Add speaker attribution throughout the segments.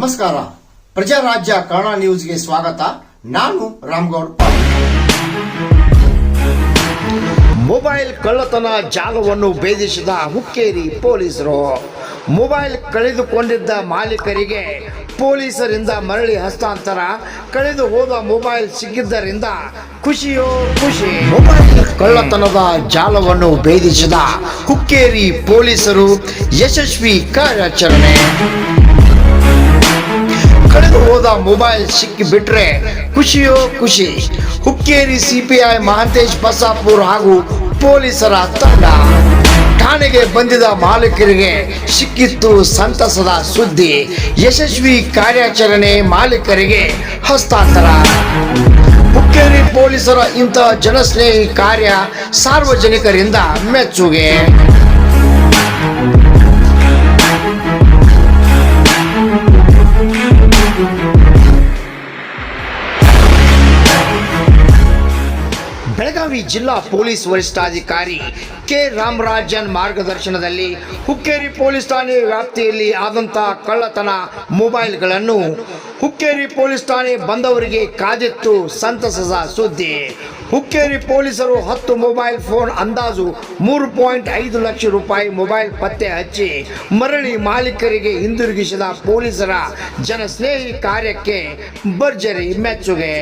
Speaker 1: ನಮಸ್ಕಾರ. ಪ್ರಜಾರಾಜ್ಯ ಕನ್ನಡ ನ್ಯೂಸ್ಗೆ ಸ್ವಾಗತ. ನಾನು ರಾಮಗೌಡ ಪಾಟೀಲ್.
Speaker 2: ಮೊಬೈಲ್ ಕಳ್ಳತನ ಜಾಲವನ್ನು ಭೇದಿಸಿದ ಹುಕ್ಕೇರಿ ಪೊಲೀಸರು. ಮೊಬೈಲ್ ಕಳೆದುಕೊಂಡಿದ್ದ ಮಾಲೀಕರಿಗೆ ಪೊಲೀಸರಿಂದ ಮರಳಿ ಹಸ್ತಾಂತರ. ಕಳೆದು ಹೋದ ಮೊಬೈಲ್ ಸಿಕ್ಕಿದ್ದರಿಂದ ಖುಷಿಯೋ ಖುಷಿ. ಮೊಬೈಲ್ ಕಳ್ಳತನದ ಜಾಲವನ್ನು ಭೇದಿಸಿದ ಹುಕ್ಕೇರಿ ಪೊಲೀಸರು ಯಶಸ್ವಿ ಕಾರ್ಯಾಚರಣೆ. ಕಳೆದು ಹೋದ ಮೊಬೈಲ್ ಸಿಕ್ಕಿಬಿಟ್ರೆ ಖುಷಿಯೋ ಖುಷಿ. ಹುಕ್ಕೇರಿ ಸಿಪಿಐ ಮಹಾಂತೇಶ್ ಬಸಾಪುರ್ ಹಾಗೂ ಪೊಲೀಸರ ತಂಡ ಠಾಣೆಗೆ ಬಂದಿದ್ದ ಮಾಲೀಕರಿಗೆ ಸಿಕ್ಕಿತ್ತು ಸಂತಸದ ಸುದ್ದಿ. ಯಶಸ್ವಿ ಕಾರ್ಯಾಚರಣೆ, ಮಾಲೀಕರಿಗೆ ಹಸ್ತಾಂತರ. ಹುಕ್ಕೇರಿ ಪೊಲೀಸರ ಇಂತಹ ಜನಸ್ನೇಹಿ ಕಾರ್ಯ ಸಾರ್ವಜನಿಕರಿಂದ ಮೆಚ್ಚುಗೆ. ಬೆಳಗಾವಿ ಜಿಲ್ಲಾ ಪೊಲೀಸ್ ವರಿಷ್ಠಾಧಿಕಾರಿ ಕೆ ರಾಮರಾಜನ್ ಮಾರ್ಗದರ್ಶನದಲ್ಲಿ ಹುಕ್ಕೇರಿ ಪೊಲೀಸ್ ಠಾಣೆ ವ್ಯಾಪ್ತಿಯಲ್ಲಿ ಆದಂತಹ ಕಳ್ಳತನ ಮೊಬೈಲ್ಗಳನ್ನು ಹುಕ್ಕೇರಿ ಪೊಲೀಸ್ ಠಾಣೆ ಬಂದವರಿಗೆ ಕಾದಿತ್ತು ಸಂತಸದ ಸುದ್ದಿ. ಹುಕ್ಕೇರಿ ಪೊಲೀಸರು 10 ಮೊಬೈಲ್ ಫೋನ್ ಅಂದಾಜು 3.5 ಲಕ್ಷ ರೂಪಾಯಿ ಮೊಬೈಲ್ ಪತ್ತೆ ಹಚ್ಚಿ ಮರಳಿ ಮಾಲೀಕರಿಗೆ ಹಿಂದಿರುಗಿಸಿದ ಪೊಲೀಸರ ಜನಸ್ನೇಹಿ ಕಾರ್ಯಕ್ಕೆ ಭರ್ಜರಿ ಮೆಚ್ಚುಗೆ.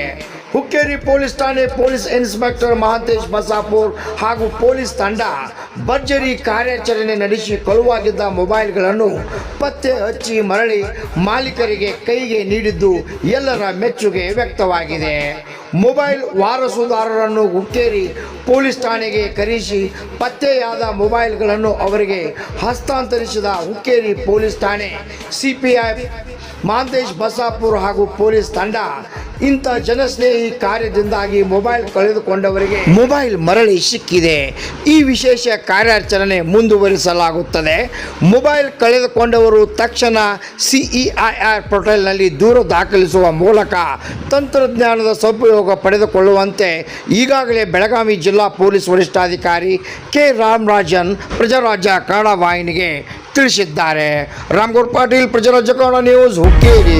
Speaker 2: ಹುಕ್ಕೇರಿ ಪೊಲೀಸ್ ಠಾಣೆ ಪೊಲೀಸ್ ಇನ್ಸ್ಪೆಕ್ಟರ್ ಮಹಾಂತೇಶ್ ಬಸಾಪುರ್ ಹಾಗೂ ಪೊಲೀಸ್ ತಂಡ ಭರ್ಜರಿ ಕಾರ್ಯಾಚರಣೆ ನಡೆಸಿ ಕಳುವಾಗಿದ್ದ ಮೊಬೈಲ್ಗಳನ್ನು ಪತ್ತೆ ಹಚ್ಚಿ ಮರಳಿ ಮಾಲೀಕರಿಗೆ ಕೈಗೆ ನೀಡಿದ್ದು ಎಲ್ಲರ ಮೆಚ್ಚುಗೆ ವ್ಯಕ್ತವಾಗಿದೆ. ಮೊಬೈಲ್ ವಾರಸುದಾರರನ್ನು ಹುಕ್ಕೇರಿ ಪೊಲೀಸ್ ಠಾಣೆಗೆ ಕರೆಸಿ ಪತ್ತೆಯಾದ ಮೊಬೈಲ್ಗಳನ್ನು ಅವರಿಗೆ ಹಸ್ತಾಂತರಿಸಿದ ಹುಕ್ಕೇರಿ ಪೊಲೀಸ್ ಠಾಣೆ ಸಿಪಿಐ ಮಹಾಂತೇಶ್ ಬಸಾಪುರ್ ಹಾಗೂ ಪೊಲೀಸ್ ತಂಡ ಇಂಥ ಜನಸ್ನೇಹಿ ಕಾರ್ಯದಿಂದಾಗಿ ಮೊಬೈಲ್ ಕಳೆದುಕೊಂಡವರಿಗೆ ಮೊಬೈಲ್ ಮರಳಿ ಸಿಕ್ಕಿದೆ. ಈ ವಿಶೇಷ ಕಾರ್ಯಾಚರಣೆ ಮುಂದುವರಿಸಲಾಗುತ್ತದೆ. ಮೊಬೈಲ್ ಕಳೆದುಕೊಂಡವರು ತಕ್ಷಣ ಸಿಇಐಆರ್ ಪೋರ್ಟಲ್ನಲ್ಲಿ ದೂರು ದಾಖಲಿಸುವ ಮೂಲಕ ತಂತ್ರಜ್ಞಾನದ ಸದುಪಯೋಗ ಪಡೆದುಕೊಳ್ಳುವಂತೆ ಈಗಾಗಲೇ ಬೆಳಗಾವಿ ಜಿಲ್ಲಾ ಪೊಲೀಸ್ ವರಿಷ್ಠಾಧಿಕಾರಿ ಕೆ ರಾಮರಾಜನ್ ಪ್ರಜಾರಾಜ್ಯ ಕನ್ನಡ ವಾಹಿನಿಗೆ ತಿಳಿಸಿದ್ದಾರೆ. ರಾಮಗೌಡ ಪಾಟೀಲ್, ಪ್ರಜಾರಾಜ್ಯ ಕನ್ನಡ ನ್ಯೂಸ್, ಹುಕ್ಕೇರಿ.